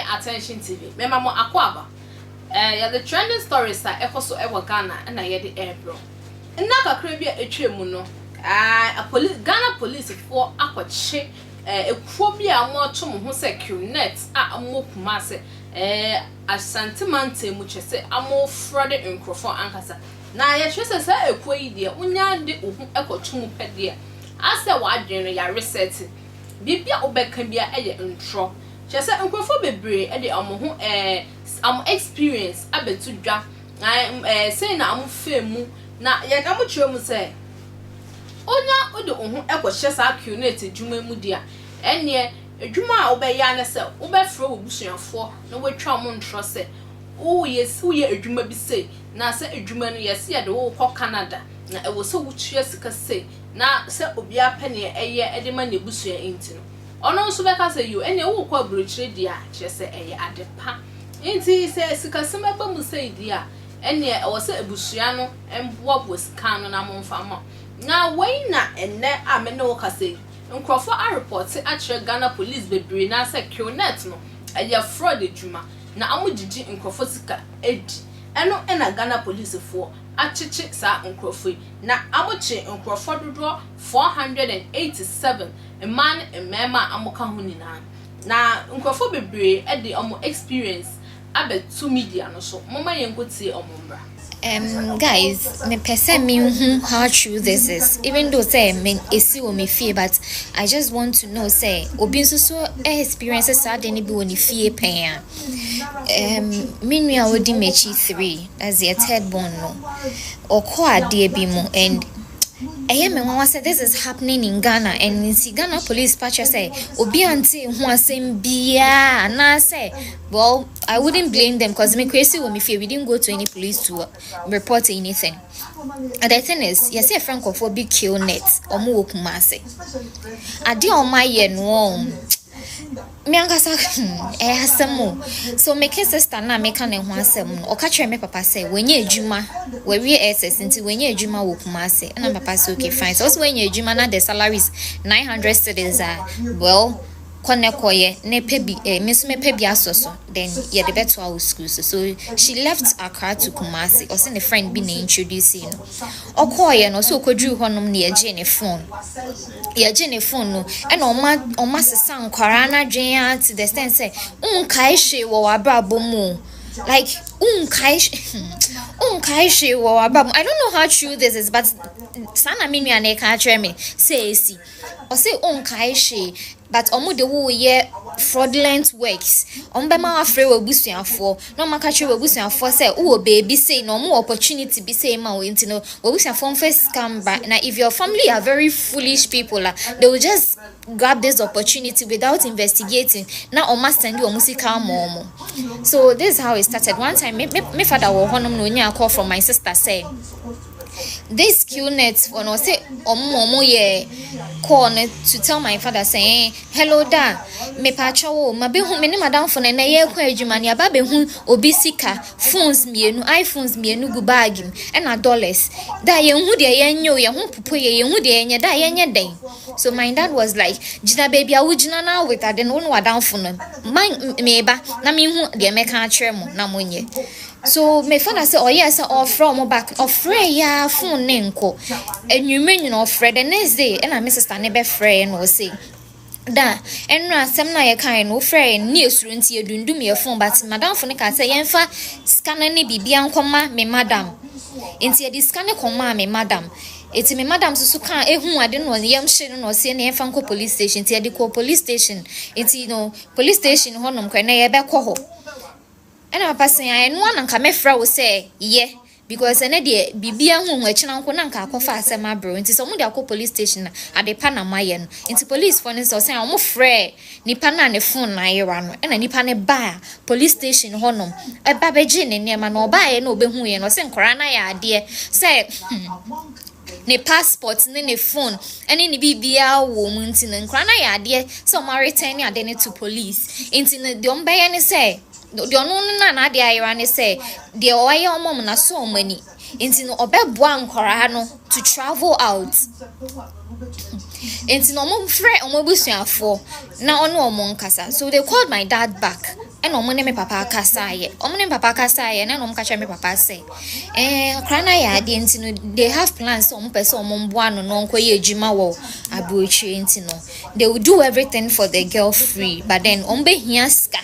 Attention TV. Mema mo akwaba. Ya the trending stories are ekoso ewo Ghana na ye de airbro. Nna kakra bi etwemu no. Ghana police for akwache ekuo bi a mo to mo ho se Qnet a mo Kumasi Asante mante mu chese amo frode nkrofo ankasa. Na ye hwese se ekuo yi de unya de ohu ekotum pede ase wa adwene ya reset bibia obeka bia eye ntro chese nkrofo bebre de amo ho am experience abetu dwa say na am femu na ye ka mo kyeremu say onya ode ohu ekohye sa Qnet adwuma mu dia ene adwuma a obeya na say obefro obusuafo na wetwa mo ntro say wo ye adwuma bi say na say adwuma no yesi ye de wo kɔ Canada na ewo so wutua sika say na say obi apene eye ede ma na ebusua enti no ono nso beka say you ene wo kɔ abrochire dia kyese eye adepa enti say sika sema ba mu say dia ene ewo say ebusua no emboabo sika no na momfa ma na wei na enne amene wo ka say nkrofo a report a Ghana police bebre na say Qnet no eye fraud adwuma na amugigi nkrofo sika edi eno na Ghana police for achichi sa nkrofo na amuchi nkrofo dodo 487 man emema amuka ho nyina na nkrofo bebre e de omo experience abetu media no so mama yenkotie omombra. Guys, me person me how true this is. Even though say me esi o me fear, but I just want to know say obi so experiences are any be woni fear pen. Me nua wodi mechi 3 as the third born no. Okọ ade bi mu and me wan say this is happening in Ghana and in Ghana police patch say obi ante ho asem bia na say well I wouldn't blame them because me crazy when me fear we didn't go to any police to report anything. And the thing is, yes, a francophobic Qnet or mo Kumasi. Ade on my ye no me angasa asem so make sister na make kan ho asem o ka kire me papa say wenye adwuma we SS nti wenye adwuma wo Kumasi na papa say okay fine so wenye adwuma na the salary is 900 cedis well konekoye ne pebi me so me pebi asoso then ye de beto our school so she left Accra to Kumasi or send a friend be na introducing okoye no so kodru honom na ye je ne phone no and oma sesa nkwara na dwen to the extent say unkai hwe wo abrabo mu like unkai hwe wo abrabo. I don't know how true this is but sana me nua na ka kire me say esi or say unkai hwe but omo de wo ye fraudulent works ombema afre we busuafo no makache we busuafo say wo baby say no more opportunity be say ma we ntino we busuafo first scam back. Now if your family are very foolish people they will just grab this opportunity without investigating now o must send you musika momo. So this is how it started. One time me father wo honom no nya call from my sister say this Qnet when I say omo ye call to tell my father saying hello da me pacho wo mabe hu me ne madam for na ye kwa adwuma ne aba be hu obi sika phones mienu iPhones mienu gu bag m e na dollars da ye hu de ye nyo ye hu pupo ye hu de ye nya da ye nya den. So my dad was like jina baby a wujina na with that then one down for no me ba na me hu de me ka kire mo na monye. So my father said, oh yes, or from back of Freya phone nenko. And you mean offer the next day, and I Mrs. Stanebe Frey and was say da and na some na ye kind no friend news runti ye dundu me phone but madam fonika say yenfa scanner ni bibia nkoma me madam. Inti ye scanner koma me madam. Eti me madam so kan ehun ade no yam hye no se na yenfa nko police station ti ye de ko police station. Eti no police station honom kwa na ye be kɔ hɔ. And I pass I no one can mefra will say, yeah, because an idea bibia whom a channel conanka cofa asema bro into some of police station at the Panamayan into police for instance or say I'm afraid ni pana ne phone na iran and any pane bar police station honum a babajin in near man or buy no be who and send corana ya dear say ne passport ne phone and any bibia woman in crana ya dear so maritime ya to police into the dombe and say the no na de ayra say the oya mom na so many into no obeboa nkora no to travel out into no mom frɛ omobusuafo na ono omo nkasa. So they called my dad back and omune me papa kasaye. Omune papa kasaye, and om catch me papa say. Crana ya no they have plans some person mombuano no kwe jima wo abuchi intino. They will do everything for the girl free, but then ombe hiaska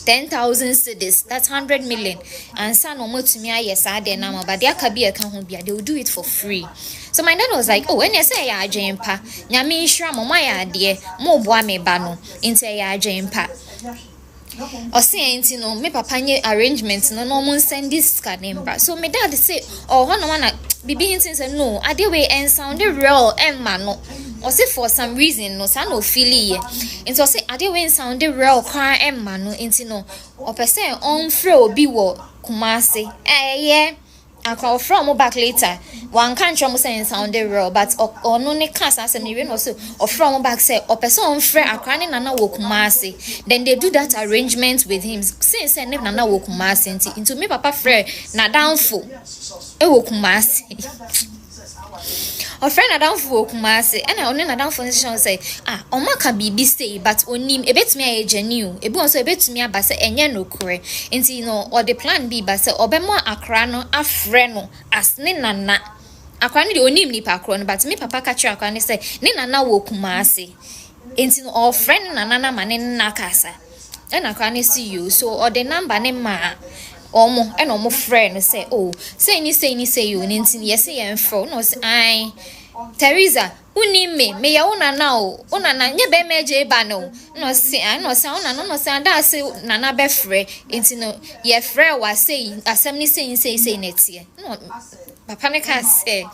10,000 cedis, that's 100 million. And son omo to me yes I de nama, but there can be a can they will do it for free. So my dad was like, oh, when you say ya jempa, nyami shra mama ya de mo boa me ba no inte ya jempa. Or say no me papa nye arrangements no mo send this card number. So my dad say, oh one bibi hinting say no, I dey way and sound real emma no. Or say for some reason no san no feel ye. Into say I dey way sound real cry emma no into no. Or person on free obi wo Kumasi. Yeah. I call from back later. One can't say sound real, but or no ne cast as a million or so, or from back say, or person friend a crying Nana Wokumasi. Then they do that arrangement with him. Since I never Nana Wokumasi into me, Papa Fred, na downfall. A Wokumasi. Or friend a downfall Kumasi, and I only a downfall say, Oma can be stay, but on him a bit me a genuine, a bon so a bit me a bass and yen no cure, and you know, or the plan be bass or be more a crano, a freno, as Nina. A cranny only ni pacron, but me papa catch a cranny say, Nina na wo Kumasi. Into all friend Nana man in Nakasa. And I can't see you, so or the number name ma. Omo and omo friend say, oh, say you, nintin yes, and fro, no, I. Teresa, uni me ya una now, una na nye be meje bano. No say, no sound, no sound, that say, nana be free, into no, ye frere was saying, as some say next year. No, papa ne can say.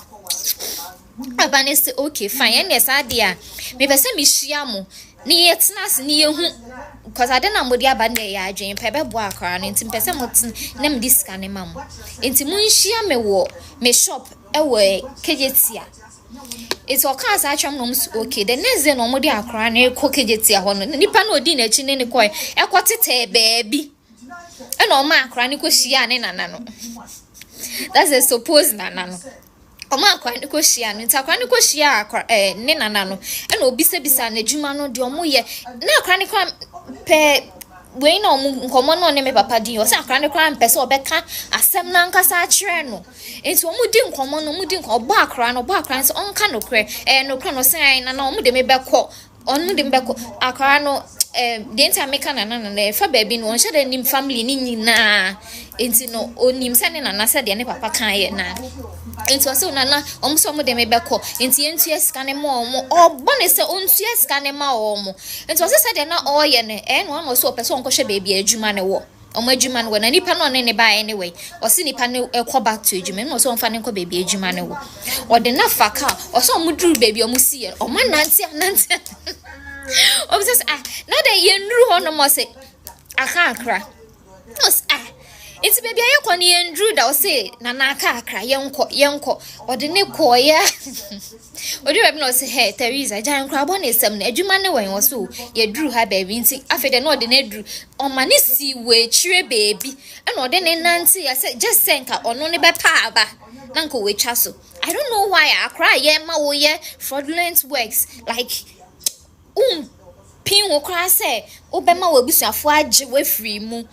Papa say, okay, fine, yes, idea. Me be say, Mishiamo. Ni etnas ni ehu cause I don't know what dia bande ya adwen pebe bo akra no ntim pese moten nem diska ne mam ntim munhia me wo me shop e we kejetia it's all cars atwam no ms okay the next day no mo dia akra na ekọ kejetia ho no nipa na odi na chi ne ne koy ekotete baabi e no ma akra ne ko hia ne nana no that's a suppose nana no Oma kwa ni ko hia no ntakwa ni ko hia ne nana no e na obisa na adwuma no de omo ye na akwa ni kwa pe we na omo nkomo no ne me papa din o se akwa ni kwa mpese obeka asem na nkasa a kire no enti omo di nkomo no omo di nko obo akra so onka no kre no kra no se na omo de me bekọ onu de me bekọ akra no the entire make na fa baby no onhye de nim family ni nyina enti no onim se ne nana se de ne papa kan ye na enti o se nana omso mo de me beko enti entu esika ne ma omo obone se ontu esika ne ma omo enti o se de na oye ne no am so person ko hye baby adwuma ne wo omo adwuma ne wo na nipa no ne ba anyway o se nipa ne ekọ back to adwuma no so onfa ne ko baby adwuma ne wo o de na faka o so omo duru baby omo si ye o ma nante obsess na de yendru ho no mo se aka akra it's baby ayekọ ne yendru da o se na aka akra yenko o de ne ko ya odi baby no se hey Teresa jan kra bo ne sem na adwuma ne wen wo so ye dru ha baby nti afede na o de ne dru o ma ne si we chire baby and o de ne nanti ya se just senka ono ne be pa aba na nko we twa so I don't know why akra ye ma wo ye fraudulent works like pin wo kra say obema wo busuafo age we free mu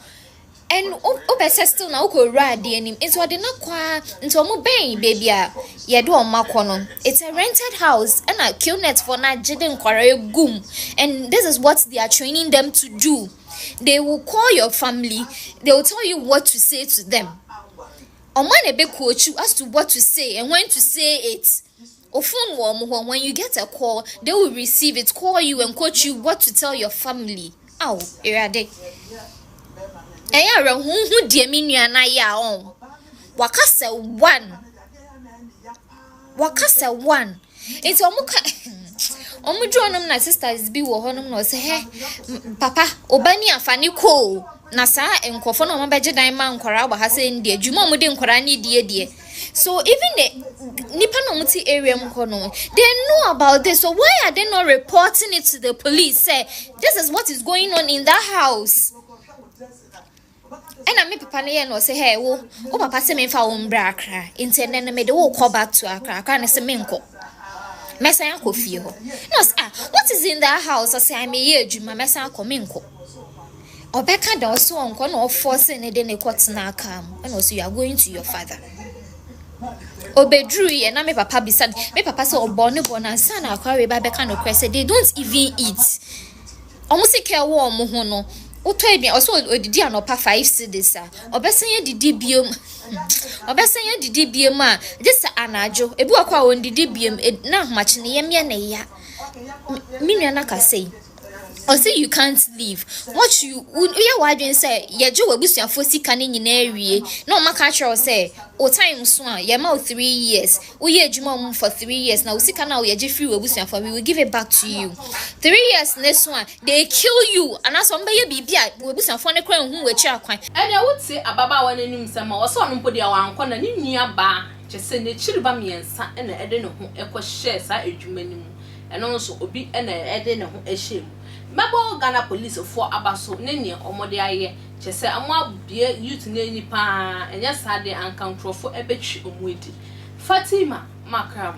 and obese still na ukora de anim into de na kwa into mo ben baby a ye do omako no it's a rented house and a Qnet for na jide nkwara gum and this is what they are training them to do. They will call your family, they will tell you what to say to them. Omane be coach you as to what to say and when to say it. When you get a call, they will receive it, call you and coach you what to tell your family. Ow, erade. Eya who dear me na ya on. Wakasa one. It's omujonom na sisters bi wo honom no say he papa obani afani ko na sa enkofo no mabeje dan ma nkwara ba ha say ndi adwuma mu de nkwara ni die so even the nipa no muti area mko no they know about this, so why are they not reporting it to the police? Say this is what is going on in that house. And I papa ne no say hey wo papa say me fa wo mbra akra intend na me de wo call back to akra na say me nko Mesa ko fie ho. No, what is in that house? I say I may adwuma mesa ko me nko. Obeka da also on no force ne de ne kwotena aka and also you are going to your father. Obedru ye na me papa bisad me papa say obone bonansa na akwa we ba beka no kwese they don't even eat. Almost care wo omo ho no. Uto ebia also odidi anopa 5 cedis a. Obesan ye didi biom. Obesan ye didi biom a just anajo. Ebu akwa won didi biom na ahmache ne yemye ne ya. Minua na ka say or say you can't leave. What you wadwen say ye jo wabusuafo sika ne nyina awie na o maka kire say o time so a ye ma 3 years wo ye adwuma for 3 years na o sika na o ye je free wabusuafo we will give it back to you. 3 years next one they kill you and as on be ye bibia wabusuafo ne kra hu wachi akwan ene wuti ababa wa nanim sema wo so no mpodi awa anko na ne nua ba chese ne chiriba miensa ene ede ne ho ekọ share sa adwuma nim eno so obi ene ede ne ho ehye Mabo Ghana police for abaso nene omode aye chese amwa bie youth na ni pa enya sade ankantrofo ebetwi omuedi Fatima Makram